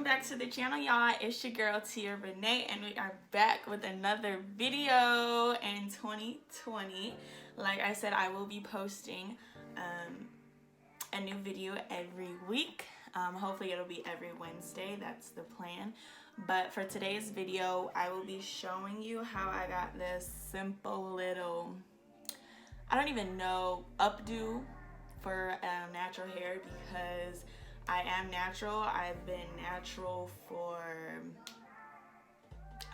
back to the channel, y'all. It's your girl Tia Renee, and we are back with another video in 2020. Like I said, I will be posting a new video every week. Hopefully it'll be every Wednesday. That's the plan. But for today's video, I will be showing you how I got this simple little, I don't even know, updo for natural hair, because I am natural. I've been natural for,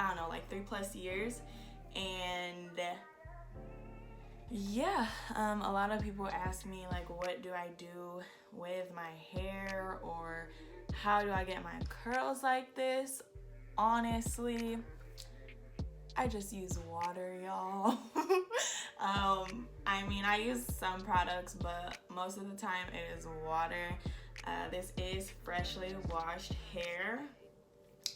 I don't know, like 3+ years. And yeah, a lot of people ask me, like, what do I do with my hair, or how do I get my curls like this? Honestly, I just use water, y'all. I mean, I use some products, but most of the time it is water. This is freshly washed hair.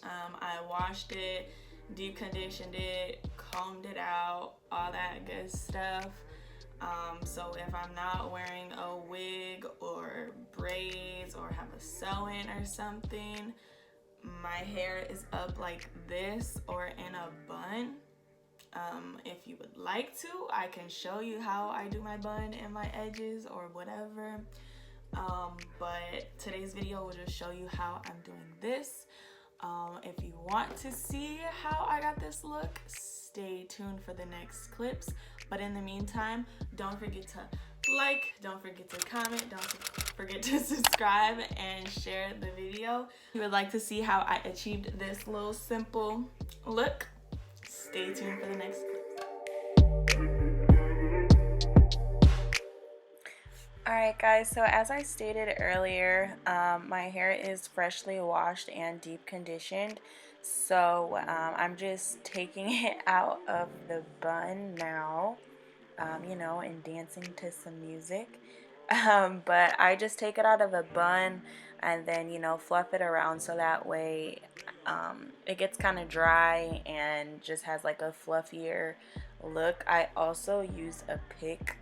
I washed it, deep conditioned it, combed it out, all that good stuff. So if I'm not wearing a wig or braids or have a sew-in or something, my hair is up like this or in a bun. If you would like to, I can show you how I do my bun and my edges or whatever. But today's video will just show you how I'm doing this. If you want to see how I got this look, stay tuned for the next clips. But in the meantime, don't forget to like, don't forget to comment, don't forget to subscribe and share the video. If you would like to see how I achieved this little simple look, stay tuned for the next clip. Alright guys, so as I stated earlier, my hair is freshly washed and deep conditioned. So I'm just taking it out of the bun now, you know, and dancing to some music. But I just take it out of the bun and then, you know, fluff it around so that way it gets kind of dry and just has like a fluffier look. I also use a pick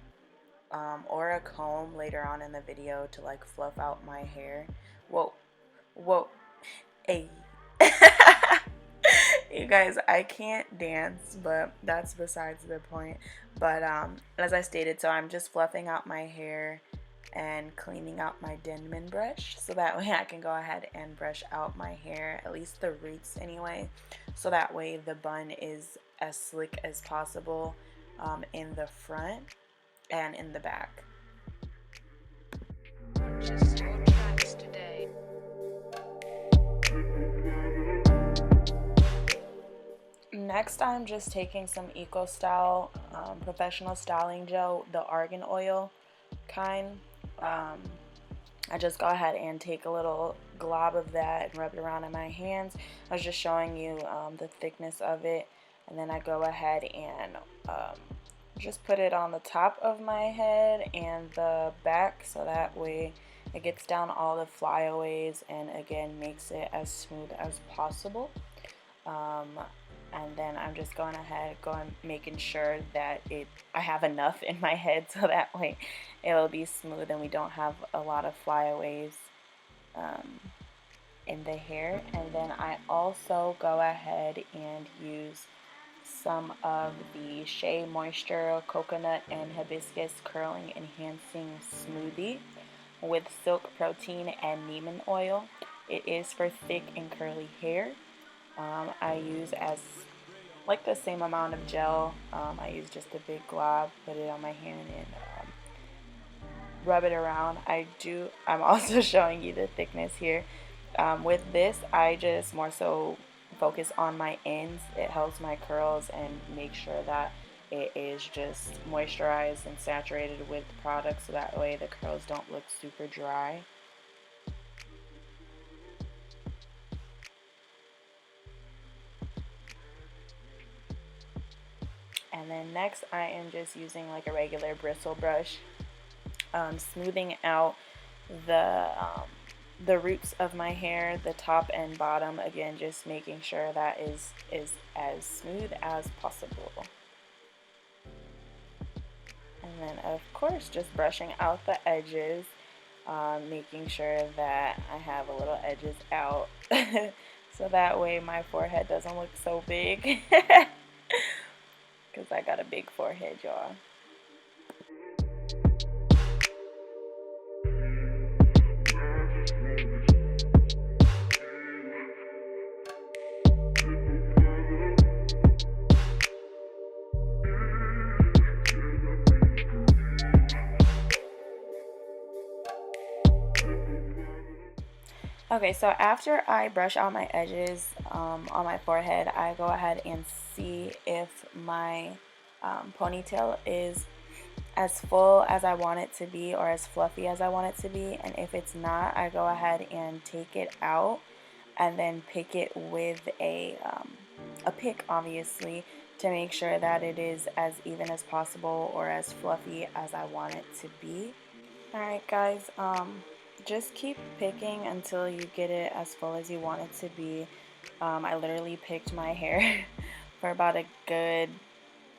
or a comb later on in the video to like fluff out my hair. Whoa, hey. You guys, I can't dance, but that's besides the point. But as I stated, so I'm just fluffing out my hair and cleaning out my Denman brush, so that way I can go ahead and brush out my hair, at least the roots anyway, so that way the bun is as slick as possible in the front and in the back. Purchase your tracks today. Next, I'm just taking some Eco Style professional styling gel, the argan oil kind. I just go ahead and take a little glob of that and rub it around in my hands. I was just showing you the thickness of it, and then I go ahead and just put it on the top of my head and the back, so that way it gets down all the flyaways and again makes it as smooth as possible. And then I'm just going ahead, making sure that I have enough in my head, so that way it'll be smooth and we don't have a lot of flyaways in the hair. And then I also go ahead and use some of the Shea Moisture Coconut and Hibiscus Curling Enhancing Smoothie with silk protein and neem oil. It is for thick and curly hair. I use as like the same amount of gel. I use just a big glob, put it on my hand and rub it around. I'm also showing you the thickness here. With this, I just more so focus on my ends. It helps my curls and make sure that it is just moisturized and saturated with the product, so that way the curls don't look super dry. And then next, I am just using like a regular bristle brush, smoothing out the roots of my hair, the top and bottom. Again, just making sure that is as smooth as possible. And then of course just brushing out the edges. making sure that I have a little edges out so that way my forehead doesn't look so big because I got a big forehead, y'all. Okay, so after I brush out my edges on my forehead, I go ahead and see if my ponytail is as full as I want it to be or as fluffy as I want it to be. And if it's not, I go ahead and take it out and then pick it with a pick, obviously, to make sure that it is as even as possible or as fluffy as I want it to be. Alright guys, just keep picking until you get it as full as you want it to be. I literally picked my hair for about a good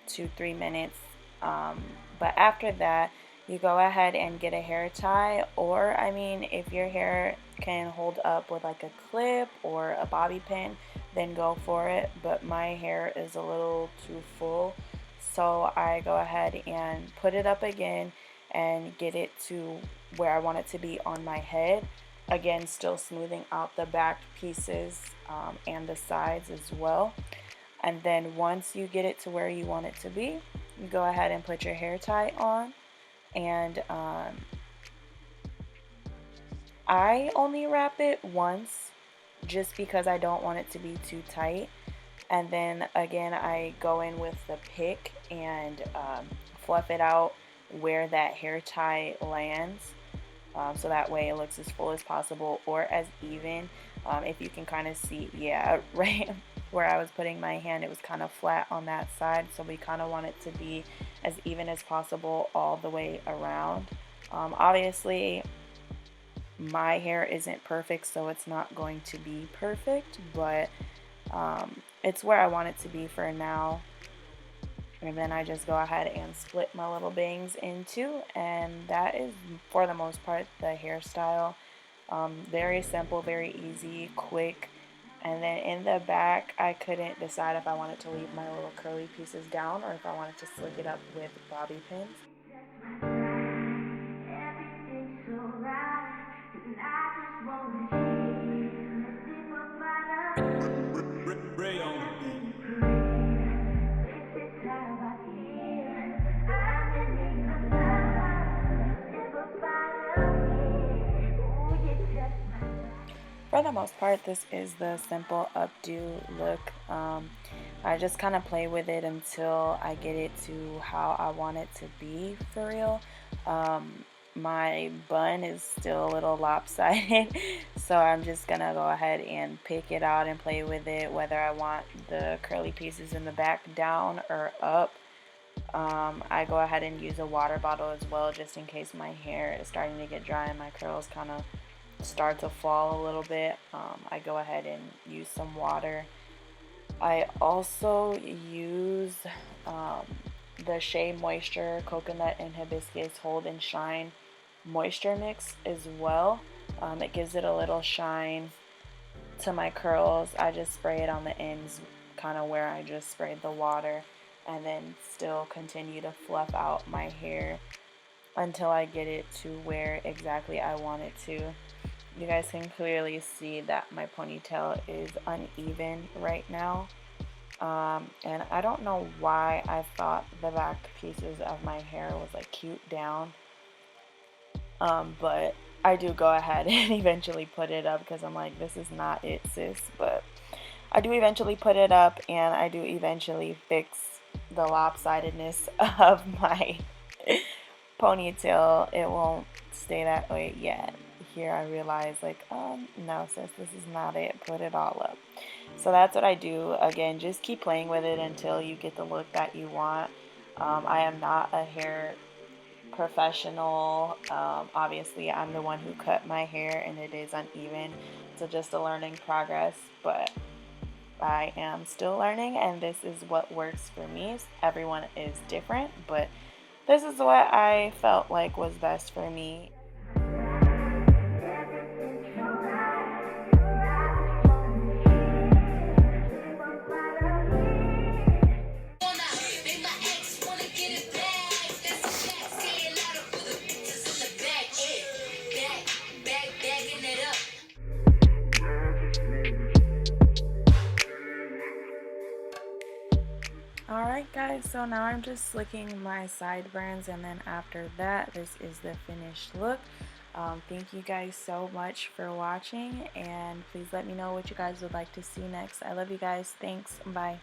2-3 minutes, but after that you go ahead and get a hair tie, or I mean if your hair can hold up with like a clip or a bobby pin, then go for it, but my hair is a little too full, so I go ahead and put it up again and get it to where I want it to be on my head. Again, still smoothing out the back pieces and the sides as well. And then once you get it to where you want it to be, you go ahead and put your hair tie on. And I only wrap it once just because I don't want it to be too tight. And then again, I go in with the pick and fluff it out where that hair tie lands, so that way it looks as full as possible or as even. If you can kind of see, yeah, right where I was putting my hand, it was kind of flat on that side, so we kind of want it to be as even as possible all the way around. Obviously my hair isn't perfect, so it's not going to be perfect, but it's where I want it to be for now. And then I just go ahead and split my little bangs in two, and that is for the most part the hairstyle. Very simple, very easy, quick. And then in the back, I couldn't decide if I wanted to leave my little curly pieces down or if I wanted to slick it up with bobby pins. For the most part, this is the simple updo look. I just kind of play with it until I get it to how I want it to be for real. My bun is still a little lopsided, so I'm just gonna go ahead and pick it out and play with it, whether I want the curly pieces in the back down or up. I go ahead and use a water bottle as well, just in case my hair is starting to get dry and my curls kind of start to fall a little bit. I go ahead and use some water. I also use the Shea Moisture Coconut and Hibiscus Hold and Shine moisture mix as well. It gives it a little shine to my curls. I just spray it on the ends, kind of where I just sprayed the water, and then still continue to fluff out my hair until I get it to where exactly I want it to. You guys can clearly see that my ponytail is uneven right now. And I don't know why I thought the back pieces of my hair was like cute down. But I do go ahead and eventually put it up because I'm like, this is not it, sis. But I do eventually put it up, and I do eventually fix the lopsidedness of my ponytail. It won't stay that way yet. Here I realize, like, no sis, this is not it. Put it all up. So that's what I do. Again, just keep playing with it until you get the look that you want. I am not a hair professional. Obviously I'm the one who cut my hair and it is uneven, so just a learning progress, but I am still learning, and this is what works for me. Everyone is different, but this is what I felt like was best for me. guys, so now I'm just slicking my sideburns, and then after that, this is the finished look. Thank you guys so much for watching, and please let me know what you guys would like to see next. I love you guys. Thanks. Bye.